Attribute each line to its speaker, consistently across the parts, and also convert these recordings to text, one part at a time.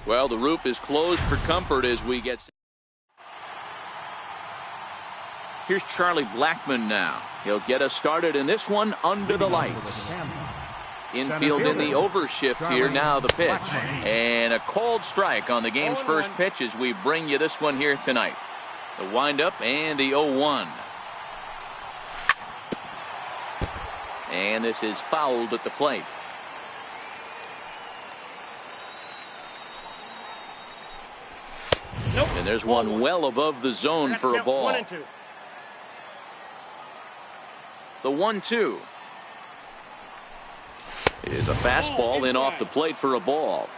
Speaker 1: Well, the roof is closed for comfort as we get. Here's Charlie Blackmon now. He'll get us started in this one under the lights. Infield in the overshift here. Now the pitch. And a called strike on the game's first pitch as we bring you this one here tonight. The windup and the 0-1. And this is fouled at the plate.
Speaker 2: Nope.
Speaker 1: And there's one well above the zone for a ball.
Speaker 2: 1-2.
Speaker 1: The 1-2 is a fastball in off the plate for a ball.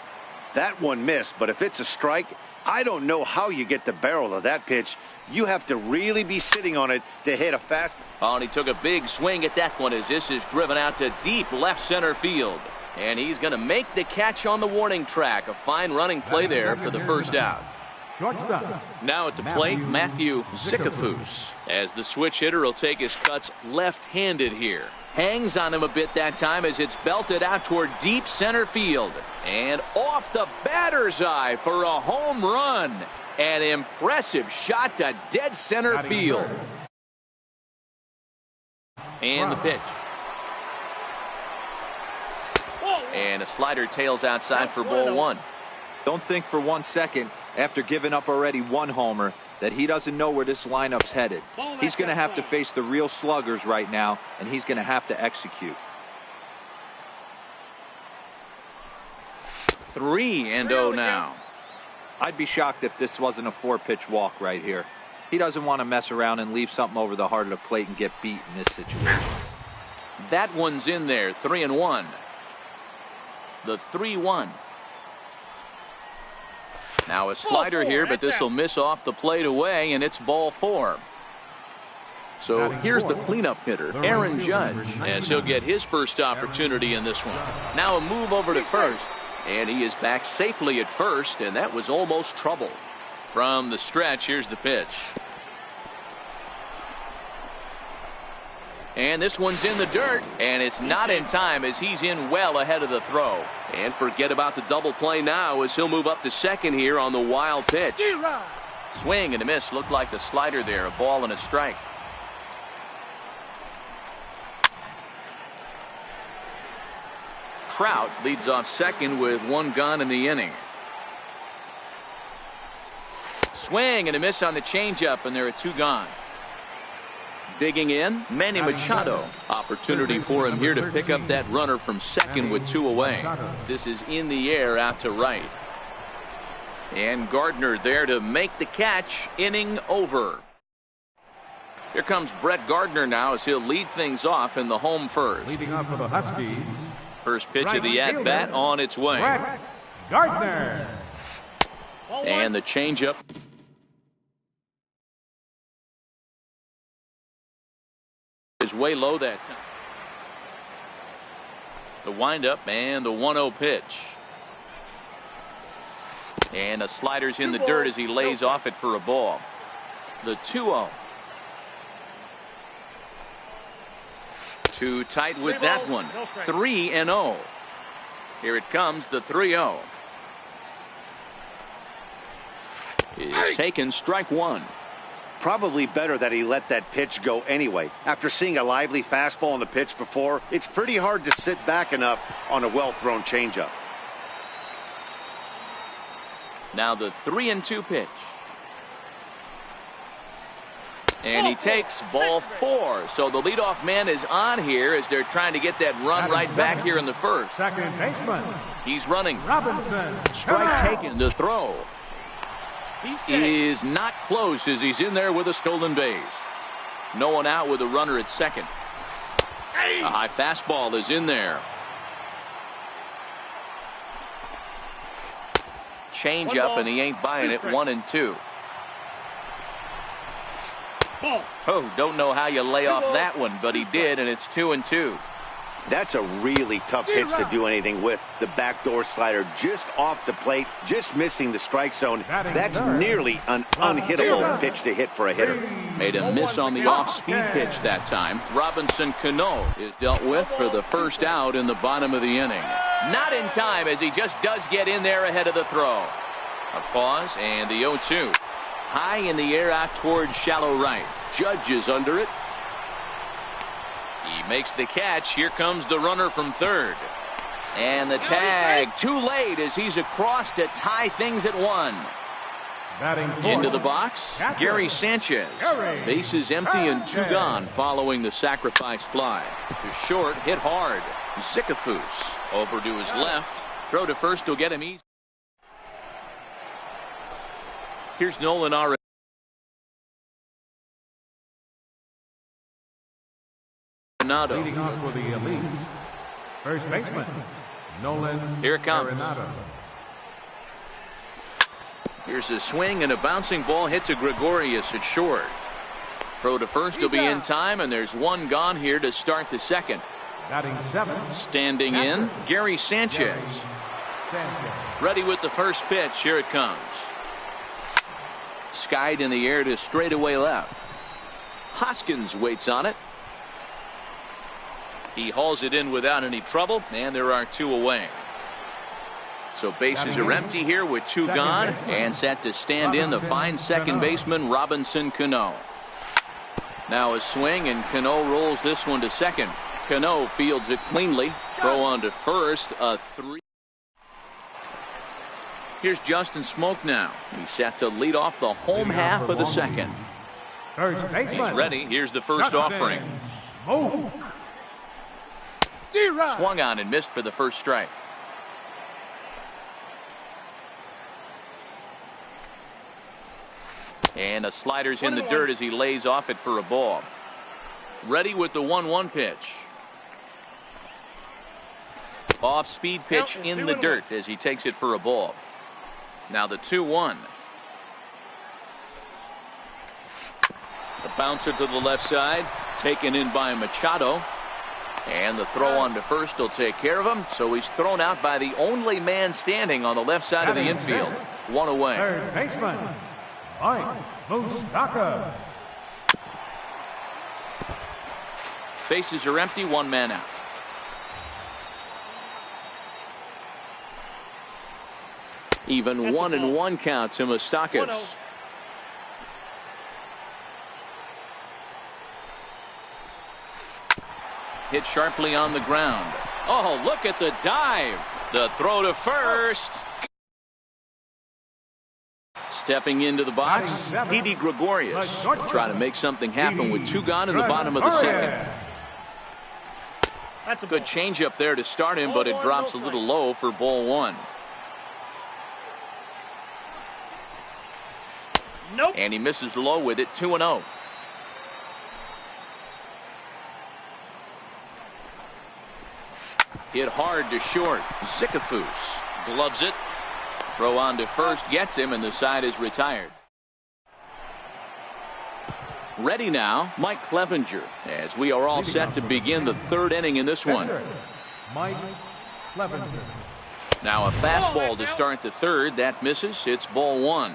Speaker 3: That one missed, but if it's a strike, I don't know how you get the barrel of that pitch. You have to really be sitting on it to hit a fast.
Speaker 1: Oh, and he took a big swing at that one as this is driven out to deep left center field. And he's going to make the catch on the warning track. A fine running play there for the first out. Now at the plate, Matthew Zickafoose, as the switch hitter will take his cuts left-handed here. Hangs on him a bit that time as it's belted out toward deep center field. And off the batter's eye for a home run. An impressive shot to dead center field. And the pitch. And a slider tails outside for ball one.
Speaker 4: Don't think for 1 second, after giving up already one homer, that he doesn't know where this lineup's headed. He's going to have to face the real sluggers right now, and he's going to have to execute.
Speaker 1: 3-0 now.
Speaker 4: I'd be shocked if this wasn't a 4-pitch walk right here. He doesn't want to mess around and leave something over the heart of the plate and get beat in this situation.
Speaker 1: That one's in there. 3-1. The 3-1. Now a slider here, but this will miss off the plate away, and it's ball 4. So here's the cleanup hitter, Aaron Judge, as he'll get his first opportunity in this one. Now a move over to first, and he is back safely at first, and that was almost trouble. From the stretch, here's the pitch. And this one's in the dirt, and it's not in time as he's in well ahead of the throw. And forget about the double play now as he'll move up to second here on the wild pitch. Swing and a miss. Looked like the slider there. A ball and a strike. Trout leads off second with one gone in the inning. Swing and a miss on the changeup, and there are two gone. Digging in, Manny Machado. Opportunity for him here to pick up that runner from second with two away. This is in the air out to right. And Gardner there to make the catch. Inning over. Here comes Brett Gardner now as he'll lead things off in the home first.
Speaker 5: Leading off for the Huskies.
Speaker 1: First pitch of the at-bat on its way.
Speaker 5: Brett Gardner.
Speaker 1: And the changeup. Is way low that time. The windup and the 1-0 pitch. And a slider's in the dirt as he lays off it for a ball. The 2-0. Too tight with that one. 3-0. Here it comes, the 3-0. Is taken, strike one.
Speaker 3: Probably better that he let that pitch go anyway. After seeing a lively fastball on the pitch before, it's pretty hard to sit back enough on a well-thrown changeup.
Speaker 1: Now the 3-2 pitch. And he takes ball 4. So the leadoff man is on here as they're trying to get that run right back here in the first.
Speaker 5: Second baseman.
Speaker 1: He's running.
Speaker 5: Robinson.
Speaker 1: Strike taken, the throw is not close as he's in there with a stolen base. No one out with a runner at second. A high fastball is in there. Change up, and he ain't buying it. 1-2. Oh, don't know how you lay off that one, but he did, and it's 2-2.
Speaker 3: That's a really tough pitch to do anything with. The backdoor slider just off the plate, just missing the strike zone. That's nearly an unhittable pitch to hit for a hitter.
Speaker 1: Made a miss on the off-speed pitch that time. Robinson Cano is dealt with for the first out in the bottom of the inning. Not in time, as he just does get in there ahead of the throw. A pause and the 0-2. High in the air out towards shallow right. Judge is under it. He makes the catch. Here comes the runner from third. And the tag too late as he's across to tie things at 1. Into the box, Gary Sanchez. Bases empty and 2 gone following the sacrifice fly. To short, hit hard. Zicafus over to his left. Throw to first will get him easy. Here's Nolan Arenado.
Speaker 5: Leading off for the elite, first baseman, Nolan.
Speaker 1: Here it comes.
Speaker 5: Arenado.
Speaker 1: Here's a swing and a bouncing ball hit to Gregorius at short. Throw to first will be in time, and there's 1 gone here to start the second.
Speaker 5: Batting 7th.
Speaker 1: Standing in, Gary Sanchez. Ready with the first pitch. Here it comes. Skied in the air to straightaway left. Hoskins waits on it. He hauls it in without any trouble, and there are 2 away. So bases are empty here with 2 gone, and set to stand in the fine second baseman Robinson Cano. Now a swing, and Cano rolls this one to second. Cano fields it cleanly. Throw on to first, a 3. Here's Justin Smoke now. He's set to lead off the home half of the second.
Speaker 5: First baseman.
Speaker 1: He's ready. Here's the first offering.
Speaker 5: Smoke.
Speaker 1: Swung on and missed for the first strike. And a slider's in the dirt as he lays off it for a ball. Ready with the 1-1 pitch. Off-speed pitch in the dirt as he takes it for a ball. Now the 2-1. The bouncer to the left side, taken in by Machado. And the throw on to first will take care of him. So he's thrown out by the only man standing on the left side of the infield. 1 away.
Speaker 5: Third baseman, Mike Moustakas.
Speaker 1: Bases are empty, 1 man out. Even 1-1 count to Moustakas. Hit sharply on the ground. Oh, look at the dive. The throw to first. Stepping into the box, Didi Gregorius. Trying to make something happen with 2 gone in the bottom of the second. That's a good changeup there to start him, but it drops a little low for ball 1.
Speaker 2: Nope.
Speaker 1: And he misses low with it, 2-0. Hit hard to short. Zicafus gloves it. Throw on to first gets him, and the side is retired. Ready now, Mike Clevenger, as we are all set to begin the 3rd inning in this one.
Speaker 5: Mike Clevenger.
Speaker 1: Now a fastball to start the 3rd. That misses. It's ball 1.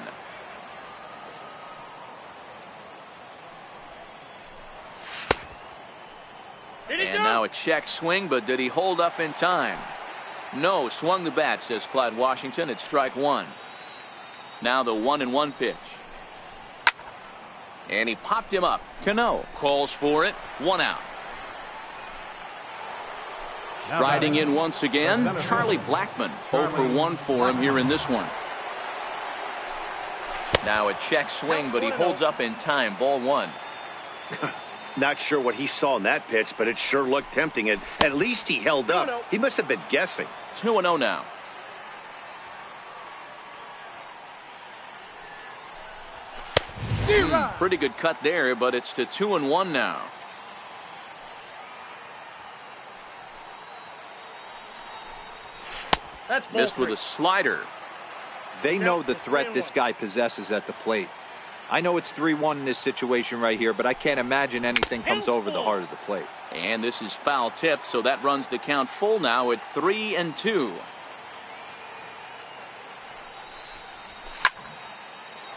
Speaker 1: And now a check swing, but did he hold up in time? No, swung the bat, says Clyde Washington. It's strike 1. Now the 1-1 pitch. And he popped him up. Cano calls for it. 1 out. Striding in once again, Charlie Blackmon. 0 for 1 for him here in this one. Now a check swing, but he holds up in time. Ball 1.
Speaker 3: Not sure what he saw in that pitch, but it sure looked tempting. And at least he held up. He must have been guessing.
Speaker 1: 2-0 now. Pretty good cut there, but it's to 2-1 now.
Speaker 2: That's
Speaker 1: missed with a slider.
Speaker 4: They know the threat this guy possesses at the plate. I know it's 3-1 in this situation right here, but I can't imagine anything comes over the heart of the plate.
Speaker 1: And this is foul tipped, so that runs the count full now at 3-2.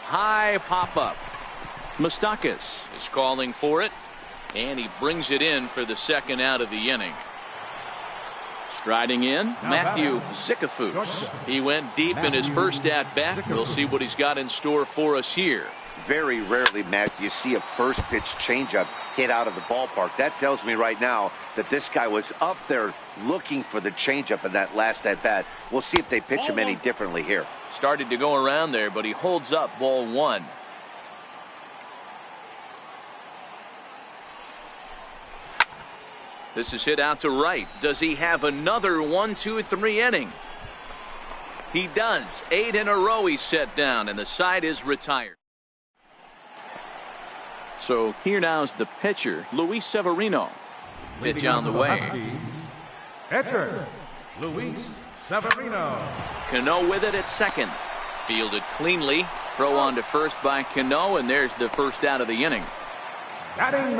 Speaker 1: High pop up. Moustakas is calling for it, and he brings it in for the 2nd out of the inning. Striding in, Matthew Zickafoose. He went deep in his first at-bat. We'll see what he's got in store for us here.
Speaker 3: Very rarely, Matt, you see a first pitch changeup hit out of the ballpark. That tells me right now that this guy was up there looking for the changeup in that last at-bat. We'll see if they pitch him any differently here.
Speaker 1: Started to go around there, but he holds up ball one. This is hit out to right. Does he have another 1, 2, 3 inning? He does. 8 in a row he's set down, and the side is retired. So here now is the pitcher, Luis Severino. Pitch on the way.
Speaker 5: Pitcher, Luis Severino.
Speaker 1: Cano with it at second. Fielded cleanly. Throw on to first by Cano, and there's the first out of the inning.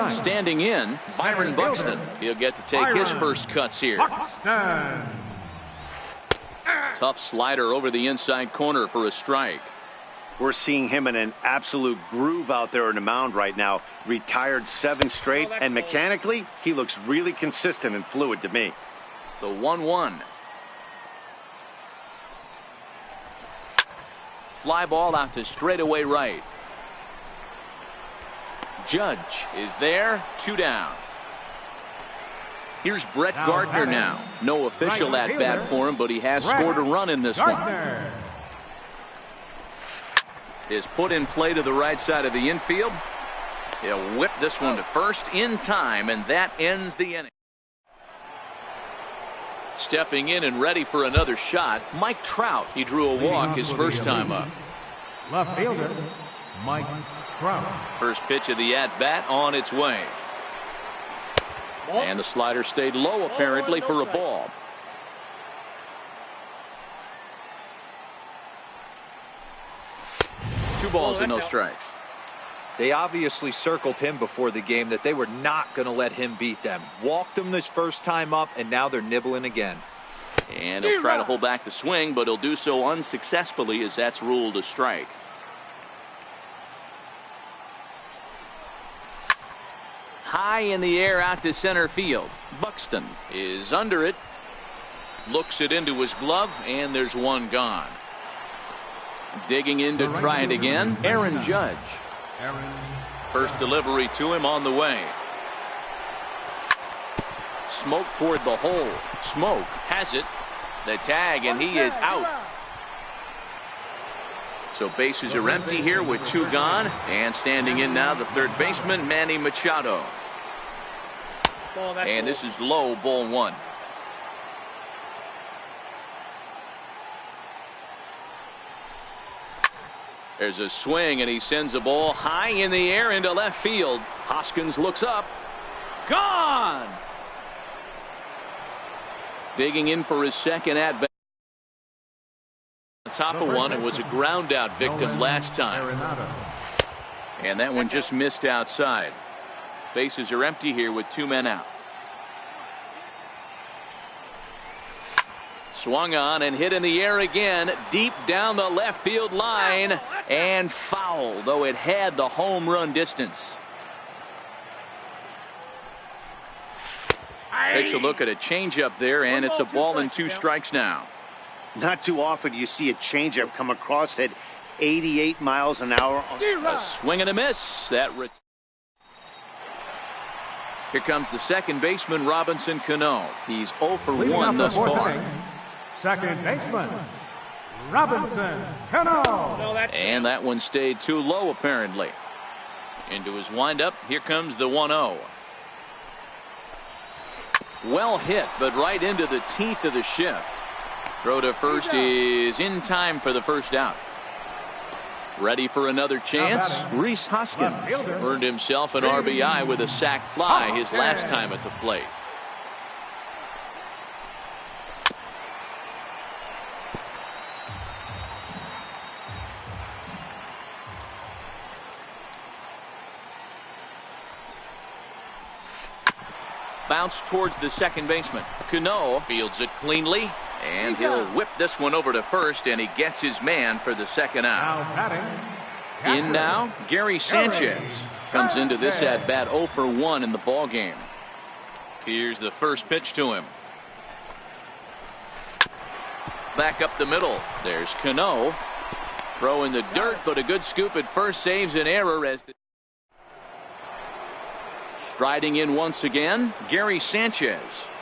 Speaker 1: Standing in, Byron Buxton. He'll get to take his first cuts here. Tough slider over the inside corner for a strike.
Speaker 3: We're seeing him in an absolute groove out there in the mound right now. Retired 7 straight, and mechanically, he looks really consistent and fluid to me.
Speaker 1: The 1-1. Fly ball out to straightaway right. Judge is there, 2 down. Here's Brett Gardner now. No official at-bat for him, but he has scored a run in this one. Is put in play to the right side of the infield. He'll whip this one to first in time, and that ends the inning. Stepping in and ready for another shot, Mike Trout. He drew a walk his first time up.
Speaker 5: Left fielder, Mike Trout.
Speaker 1: First pitch of the at-bat on its way. And the slider stayed low apparently for a ball. Two balls and no strikes.
Speaker 4: They obviously circled him before the game that they were not going to let him beat them. Walked him this first time up, and now they're nibbling again.
Speaker 1: And he'll try to hold back the swing, but he'll do so unsuccessfully as that's ruled a strike. High in the air out to center field. Buxton is under it. Looks it into his glove, and there's one gone. Digging in to try it again, Aaron Judge. First delivery to him on the way. Smoke toward the hole. Smoke has it. The tag, and he is out. So bases are empty here with 2 gone. And standing in now, the third baseman, Manny Machado. And this is low, ball 1. There's a swing, and he sends a ball high in the air into left field. Hoskins looks up. Gone! Digging in for his second at-bat. Top of one, and was a ground-out victim last time. And that one just missed outside. Bases are empty here with 2 men out. Swung on and hit in the air again, deep down the left field line, and foul, though it had the home run distance. Takes a look at a changeup there, and it's a ball and 2 strikes now.
Speaker 3: Not too often you see a changeup come across at 88 miles an hour.
Speaker 1: A swing and a miss. Here comes the second baseman, Robinson Cano. He's 0 for 1 thus far.
Speaker 5: Second baseman, Robinson Cano.
Speaker 1: And that one stayed too low apparently. Into his windup. Here comes the 1-0. Well hit, but right into the teeth of the shift. Throw to first is in time for the first out. Ready for another chance. Rhys Hoskins earned himself an RBI with a sac fly his last time at the plate. Bounce towards the second baseman. Cano fields it cleanly, and he'll whip this one over to first, and he gets his man for the second out. In now, Gary Sanchez comes into this at bat 0 for 1 in the ball game. Here's the first pitch to him. back up the middle. There's Cano. Throw in the dirt, but a good scoop at first saves an error. As striding in once again, Gary Sanchez.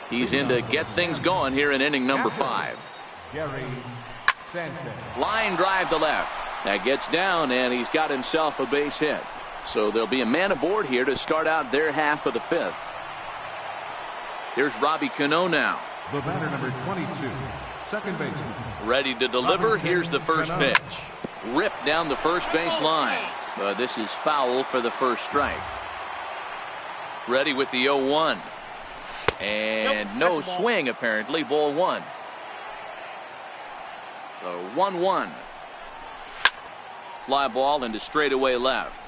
Speaker 1: He's in to get things going here in inning number 5.
Speaker 5: Gary Sanchez.
Speaker 1: Line drive to left. That gets down, and he's got himself a base hit. So there'll be a man aboard here to start out their half of the 5th. Here's Robbie Cano now.
Speaker 5: The batter, number 22, second baseman.
Speaker 1: Ready to deliver. Here's the first pitch. Ripped down the first base line. But this is foul for the first strike. Ready with the 0-1. And no swing, apparently. Ball 1. So 1-1. Fly ball into straightaway left.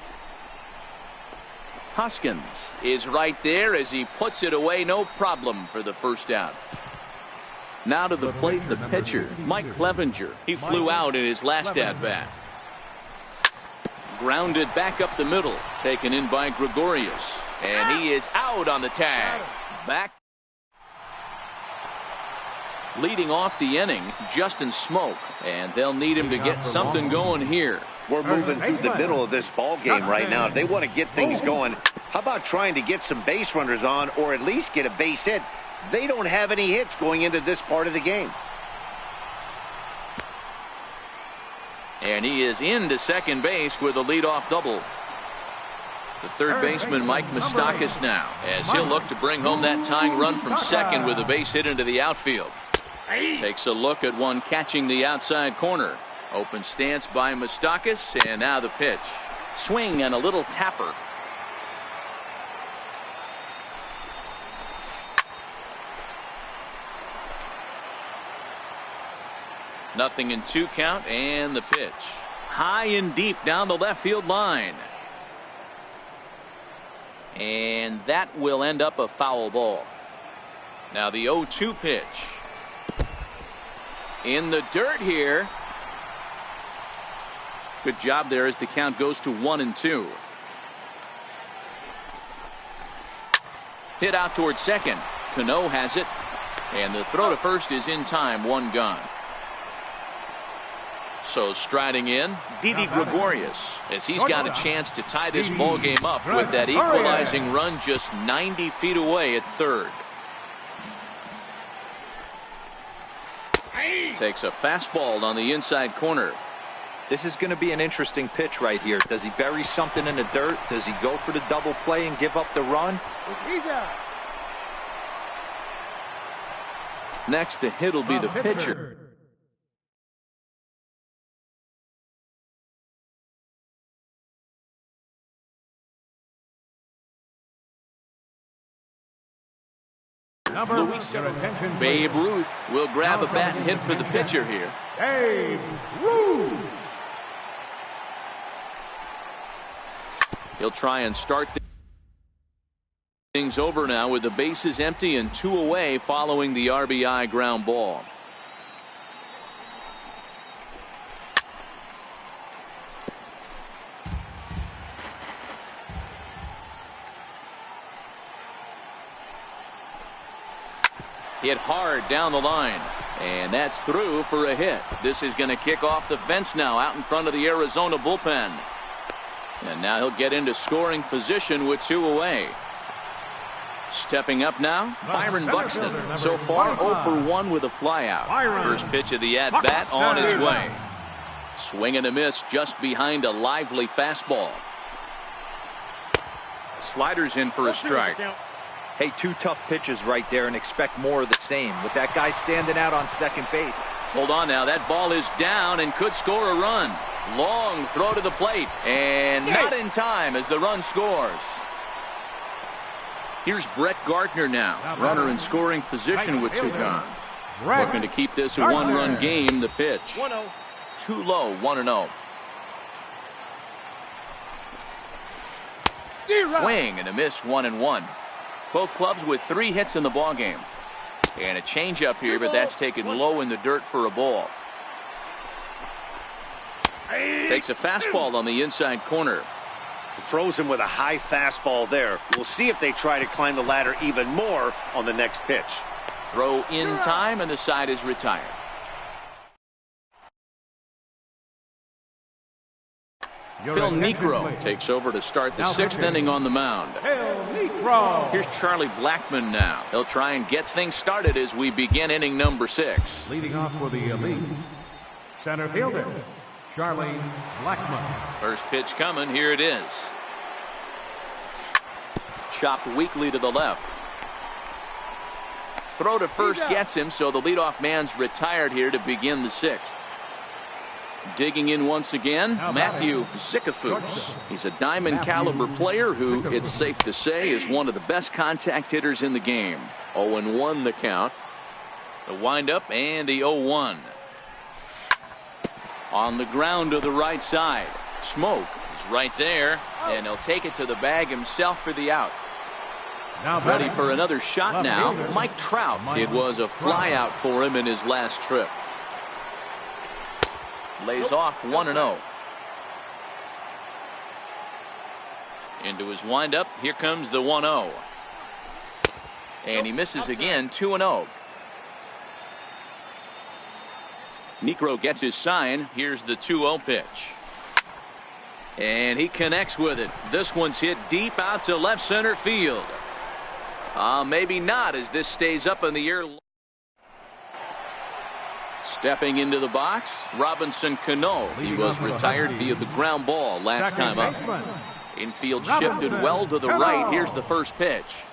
Speaker 1: Hoskins is right there as he puts it away. No problem for the first out. Now to the plate, the pitcher, Mike Clevenger. He flew out in his last at-bat. Grounded back up the middle. Taken in by Gregorius. And he is out on the tag. Back. Leading off the inning, Justin Smoke. And they'll need him to get something going here.
Speaker 3: We're moving through the middle of this ball game right now. If they want to get things going, how about trying to get some base runners on or at least get a base hit? They don't have any hits going into this part of the game.
Speaker 1: And he is into second base with a leadoff double. The third baseman, Mike Moustakas, now, as he'll look to bring home that tying run from second with a base hit into the outfield. Takes a look at one catching the outside corner. Open stance by Moustakas, and now the pitch. Swing and a little tapper. Nothing in 2 count, and the pitch. High and deep down the left field line. And that will end up a foul ball. Now the 0-2 pitch. In the dirt here. Good job there as the count goes to 1-2. Hit out towards second. Cano has it. And the throw to first is in time. 1 gone. So striding in, Didi Gregorius, as he's got a chance to tie this ball game up with that equalizing run just 90 feet away at third. Takes a fastball on the inside corner.
Speaker 4: This is going to be an interesting pitch right here. Does he bury something in the dirt? Does he go for the double play and give up the run?
Speaker 1: Next to hit will be the pitcher. Babe Ruth will grab a bat and hit for the pitcher here.
Speaker 5: Babe Ruth.
Speaker 1: He'll try and start things over now with the bases empty and 2 away following the RBI ground ball. Hit hard down the line, and that's through for a hit. This is going to kick off the fence now out in front of the Arizona bullpen. And now he'll get into scoring position with 2 away. Stepping up now, Byron Buxton. So far 0 for 1 with a flyout. First pitch of the at-bat on its way. Swing and a miss just behind a lively fastball. Sliders in for a strike.
Speaker 4: Hey, 2 tough pitches right there and expect more of the same with that guy standing out on second base.
Speaker 1: Hold on now. That ball is down and could score a run. Long throw to the plate and not in time as the run scores. Here's Brett Gardner now. Runner in scoring position with 2 gone. Looking to keep this a 1-run game. The pitch. 1-0. Too low. 1-0. Swing and a miss. 1-1. Both clubs with 3 hits in the ball game. And a changeup here, but that's taken low in the dirt for a ball. Takes a fastball on the inside corner.
Speaker 3: Throws him with a high fastball there. We'll see if they try to climb the ladder even more on the next pitch.
Speaker 1: Throw in time, and the side is retired. Phil Niekro takes over to start the sixth inning on the mound. Here's Charlie Blackmon now. He'll try and get things started as we begin inning number 6.
Speaker 5: Leading off for the elite, center fielder, Charlie Blackmon.
Speaker 1: First pitch coming. Here it is. Chopped weakly to the left. Throw to first gets him, so the leadoff man's retired here to begin the 6th. Digging in once again, Matthew Zickafoose. He's a diamond caliber player who, it's safe to say, is one of the best contact hitters in the game. 0-1 the count. The windup and the 0-1. On the ground to the right side. Smoke is right there, and he'll take it to the bag himself for the out. Ready for another shot now, Mike Trout. It was a fly out for him in his last trip. Lays off 1-0. Into his windup. Here comes the 1-0. And he misses again. 2-0. Niekro gets his sign. Here's the 2-0 pitch. And he connects with it. This one's hit deep out to left center field. Maybe not, as this stays up in the air. Stepping into the box, Robinson Cano. He was retired via the ground ball last time up. Infield shifted well to the right. Here's the first pitch.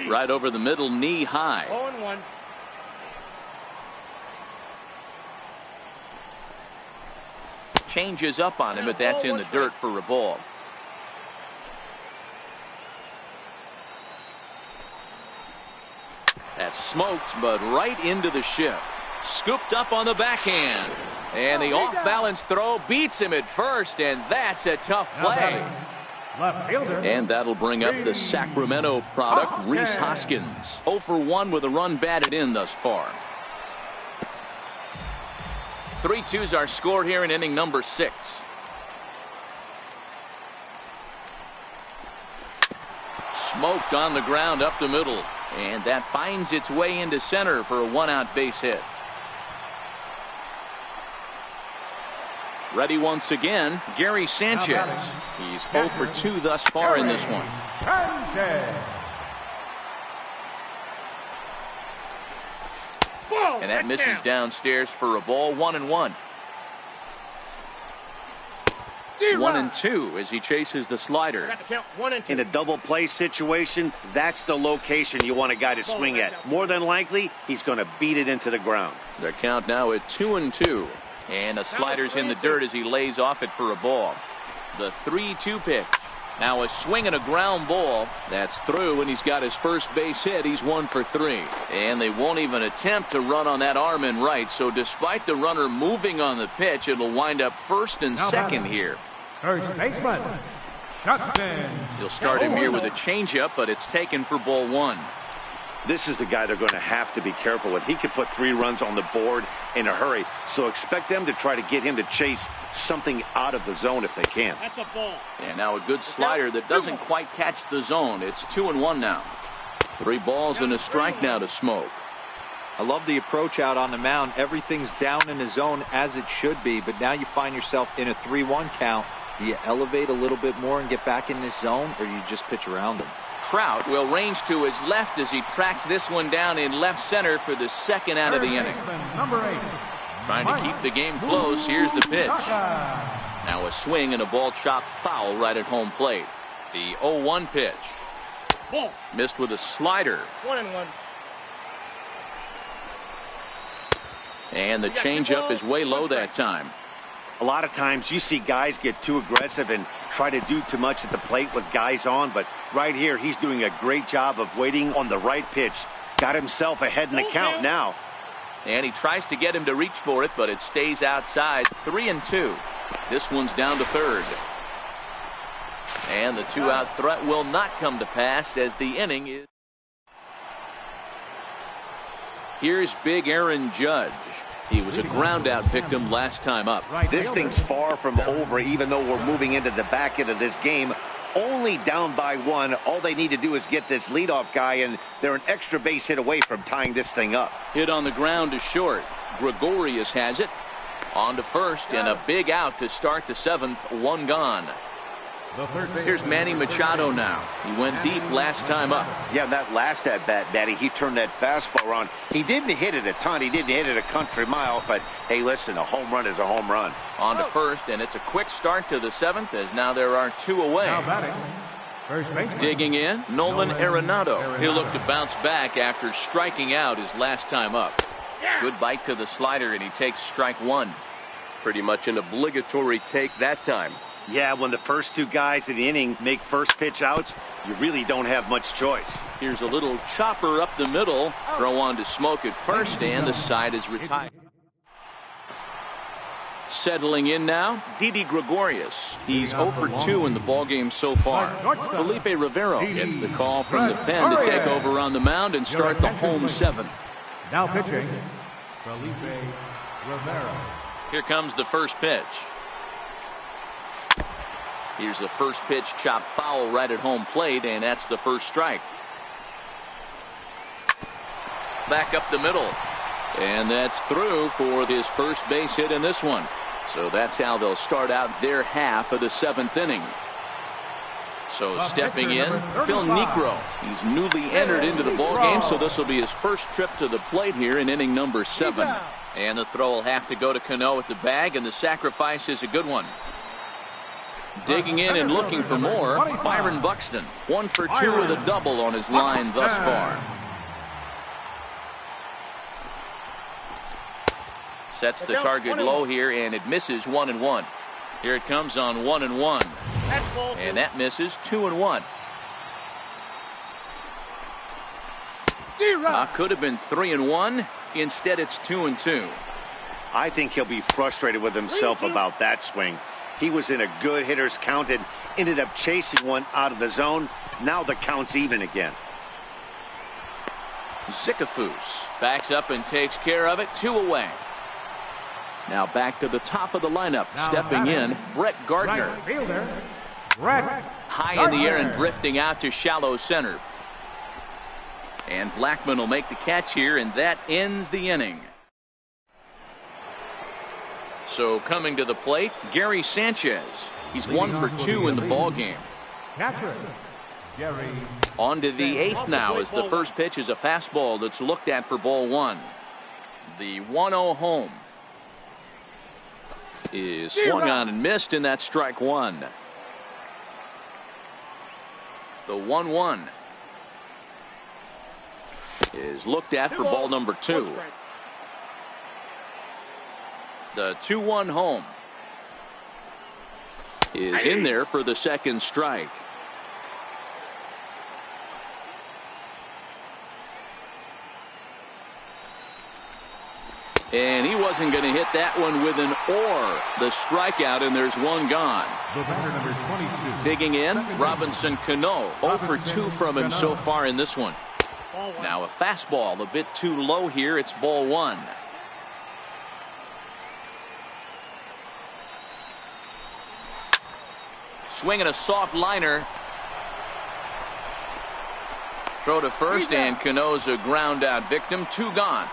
Speaker 1: Right over the middle, knee high.
Speaker 2: 0-1.
Speaker 1: Changes up on him, but that's in the dirt for a ball. That's smoked, but right into the shift. Scooped up on the backhand. And the off-balance throw beats him at first, and that's a tough play. And that'll bring up the Sacramento product, Rhys Hoskins. 0-for-1 with a run batted in thus far. 3-2s are scored here in inning number 6. Smoked on the ground up the middle. And that finds its way into center for a 1-out base hit. Ready once again, Gary Sanchez. He's 0-for-2 thus far in this one. And that misses downstairs for a ball. 1-1. 1-2 as he chases the slider.
Speaker 3: In a double play situation, that's the location you want a guy to swing at. More than likely, he's going to beat it into the ground.
Speaker 1: The count now at 2-2. And a slider's in the dirt as he lays off it for a ball. The 3-2 pitch. Now a swing and a ground ball. That's through, and he's got his first base hit. He's 1-for-3. And they won't even attempt to run on that arm in right. So despite the runner moving on the pitch, it'll wind up first and second here.
Speaker 5: First baseman, Justin.
Speaker 1: He'll start him here with a changeup, but it's taken for ball 1.
Speaker 3: This is the guy they're going to have to be careful with. He could put 3 runs on the board in a hurry. So expect them to try to get him to chase something out of the zone if they can.
Speaker 2: That's a ball.
Speaker 1: And now a good slider that doesn't quite catch the zone. It's 2-1 now. 3 balls and a strike now to Smoke.
Speaker 4: I love the approach out on the mound. Everything's down in the zone as it should be, but now you find yourself in a 3-1 count. Do you elevate a little bit more and get back in this zone, or you just pitch around them?
Speaker 1: Trout will range to his left as he tracks this one down in left center for the second out of the inning.
Speaker 5: Number 8.
Speaker 1: Trying to keep the game close. Here's the pitch. Now a swing and a ball chopped foul right at home plate. The 0-1 pitch.
Speaker 2: Ball.
Speaker 1: Missed with a slider.
Speaker 2: 1-1.
Speaker 1: And the changeup is way low that time.
Speaker 3: A lot of times you see guys get too aggressive and try to do too much at the plate with guys on, but right here he's doing a great job of waiting on the right pitch. Got himself ahead in the count now.
Speaker 1: And he tries to get him to reach for it, but it stays outside. 3-2. This one's down to third. And the 2-out threat will not come to pass as the inning is. Here's big Aaron Judge. He was a ground-out victim last time up.
Speaker 3: This thing's far from over, even though we're moving into the back end of this game. Only down by 1. All they need to do is get this leadoff guy, and they're an extra base hit away from tying this thing up.
Speaker 1: Hit on the ground to short. Gregorius has it. On to first, and a big out to start the 7th. One gone. Here's Manny Machado now. He went deep last time up.
Speaker 3: Yeah, that last at bat, Matty, he turned that fastball around. He didn't hit it a ton. He didn't hit it a country mile. But, hey, listen, a home run is a home run.
Speaker 1: On to first, and it's a quick start to the 7th as now there are 2 away.
Speaker 5: Now batting, first baseman.
Speaker 1: Digging in, Nolan Arenado. He'll look to bounce back after striking out his last time up. Good bite to the slider, and he takes strike 1.
Speaker 2: Pretty much an obligatory take that time.
Speaker 3: Yeah, when the first 2 guys in the inning make first pitch outs, you really don't have much choice.
Speaker 1: Here's a little chopper up the middle. Throw on to Smoke at first, and the side is retired. Settling in now, Didi Gregorius. He's 0 for 2 in the ballgame so far. Felipe Rivero gets the call from the pen to take over on the mound and start the home 7th.
Speaker 5: Now pitching, Felipe Rivero.
Speaker 1: Here comes the first pitch. Here's the first pitch chopped foul right at home plate, and that's the first strike. Back up the middle. And that's through for his first base hit in this one. So that's how they'll start out their half of the 7th inning. So stepping in, Phil Niekro. He's newly entered into the ballgame, so this will be his first trip to the plate here in inning number 7. And the throw will have to go to Cano at the bag, and the sacrifice is a good one. Digging in and looking for more, Byron Buxton. 1 for 2 with a double on his line thus far. Sets the target low here, and it misses 1-1. Here it comes on 1-1. And that misses 2-1. Could have been 3-1. Instead, it's 2-2.
Speaker 3: I think he'll be frustrated with himself about that swing. He was in a good hitter's count and ended up chasing one out of the zone. Now the count's even again.
Speaker 1: Zicafus backs up and takes care of it. 2 away. Now back to the top of the lineup. Stepping in, Brett Gardner.
Speaker 5: Right fielder, Brett
Speaker 1: High in the air and drifting out to shallow center. And Blackman will make the catch here, and that ends the inning. So coming to the plate, Gary Sanchez. He's 1 for 2 in the ballgame.
Speaker 5: Catcher, Gary.
Speaker 1: On to the 8th now as the first pitch is a fastball that's looked at for ball 1. The 1-0 home is swung on and missed, and that's strike 1. The 1-1 is looked at for ball number 2. The 2-1 home is in there for the second strike. And he wasn't going to hit that one with an or. The strikeout, and there's one gone.
Speaker 5: The batter number 22.
Speaker 1: Digging in, Robinson Cano. 0 for 2 from him so far in this one. Now a fastball a bit too low here. It's ball 1. Swinging a soft liner. Throw to first, and Cano's a ground out victim. 2 gone.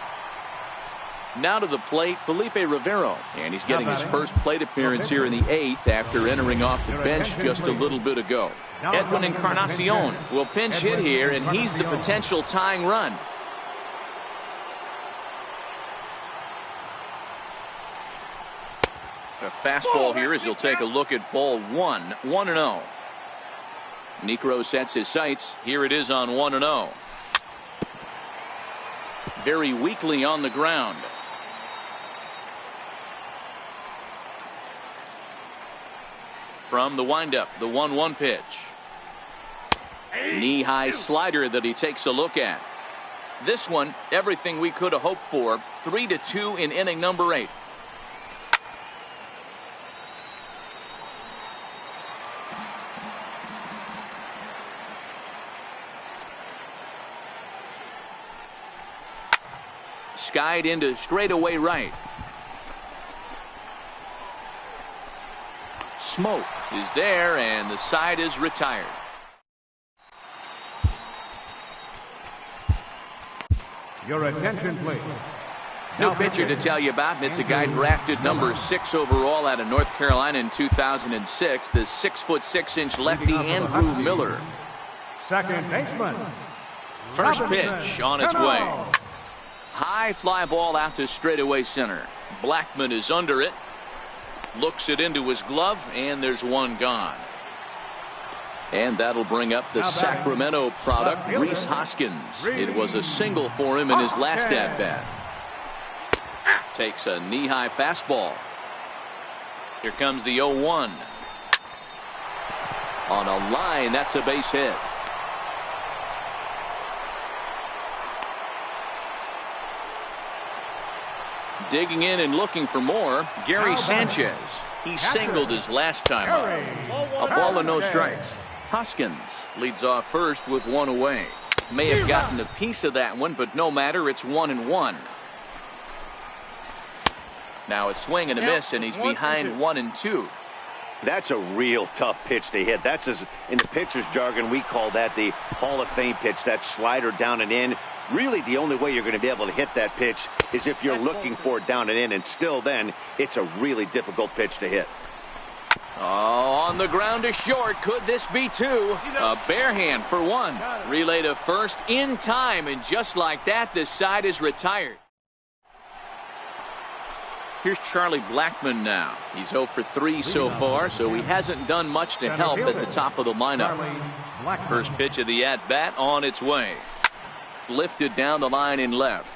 Speaker 1: Now to the plate, Felipe Rivero, and he's getting his first plate appearance here in the 8th after entering off the bench just a little bit ago. Edwin Encarnacion will pinch hit here, and he's the potential tying run. A fastball here as he'll take a look at ball 1. 1-0. Niekro sets his sights. Here it is on 1-0. Very weakly on the ground. From the windup, the 1-1 pitch. Knee-high slider that he takes a look at. This one, everything we could have hoped for. 3-2 in inning number 8. Skied into straightaway right. Smoke is there, and the side is retired.
Speaker 5: Your attention, please.
Speaker 1: New pitcher to tell you about, and it's a guy drafted number 6 overall out of North Carolina in 2006. The 6'6" lefty Andrew Miller.
Speaker 5: Second baseman.
Speaker 1: First pitch on its way. High fly ball out to straightaway center. Blackmon is under it. Looks it into his glove, and there's one gone. And that'll bring up the Sacramento product, Rhys Hoskins. It was a single for him in his last at-bat. Takes a knee-high fastball. Here comes the 0-1. On a line, that's a base hit. Digging in and looking for more, Gary Sanchez. He singled his last time up. A ball and no strikes. Hoskins leads off first with one away. May have gotten a piece of that one, but no matter, it's 1-1. Now a swing and a miss, and he's behind 1-2.
Speaker 3: That's a real tough pitch to hit. That's, in the pitcher's jargon, we call that the Hall of Fame pitch. That slider down and in. Really, the only way you're going to be able to hit that pitch is if you're looking for it down and in, and still then, it's a really difficult pitch to hit.
Speaker 1: Oh, on the ground to short. Could this be two? A bare hand for one. Relay to first in time, and just like that, the side is retired. Here's Charlie Blackmon now. He's 0 for 3 so far, so he hasn't done much to help at the top of the lineup. First pitch of the at-bat on its way. Lifted down the line in left.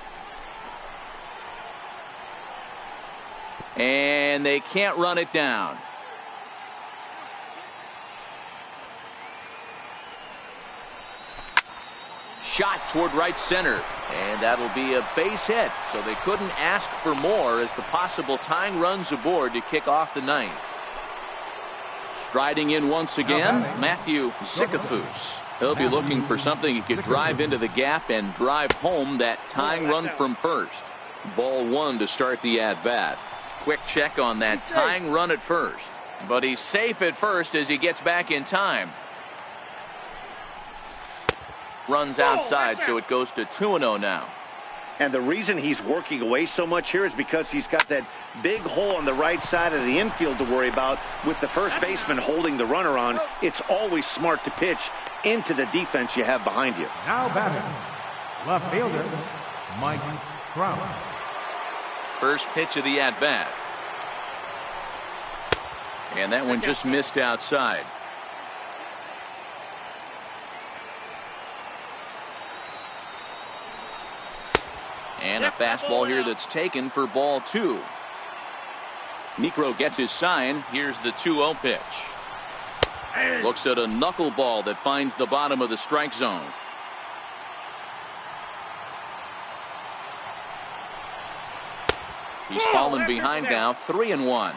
Speaker 1: And they can't run it down. Shot toward right center. And that'll be a base hit. So they couldn't ask for more as the possible tying runs aboard to kick off the ninth. Striding in once again, Matthew Zicafus. He'll be looking for something he could drive into the gap and drive home that tying run from first. Ball one to start the at-bat. Quick check on that tying run at first. But he's safe at first as he gets back in time. Runs outside, so it goes to 2-0 now.
Speaker 3: And the reason he's working away so much here is because he's got that big hole on the right side of the infield to worry about. With the first baseman holding the runner on, it's always smart to pitch into the defense you have behind you.
Speaker 5: Now batting, left fielder, Mike Trout.
Speaker 1: First pitch of the at-bat. And that one just missed outside. And a fastball here that's taken for ball two. Necro gets his sign. Here's the 2-0 pitch. Looks at a knuckleball that finds the bottom of the strike zone. He's fallen behind now, 3-1.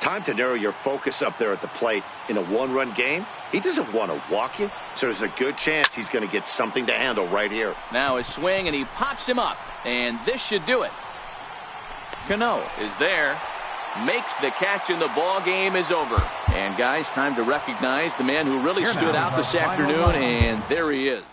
Speaker 3: Time to narrow your focus up there at the plate. In a one-run game, he doesn't want to walk you, so there's a good chance he's going to get something to handle right here.
Speaker 1: Now a swing, and he pops him up, and this should do it. Cano is there, makes the catch, and the ball game is over. And guys, time to recognize the man who really stood out this afternoon, and there he is.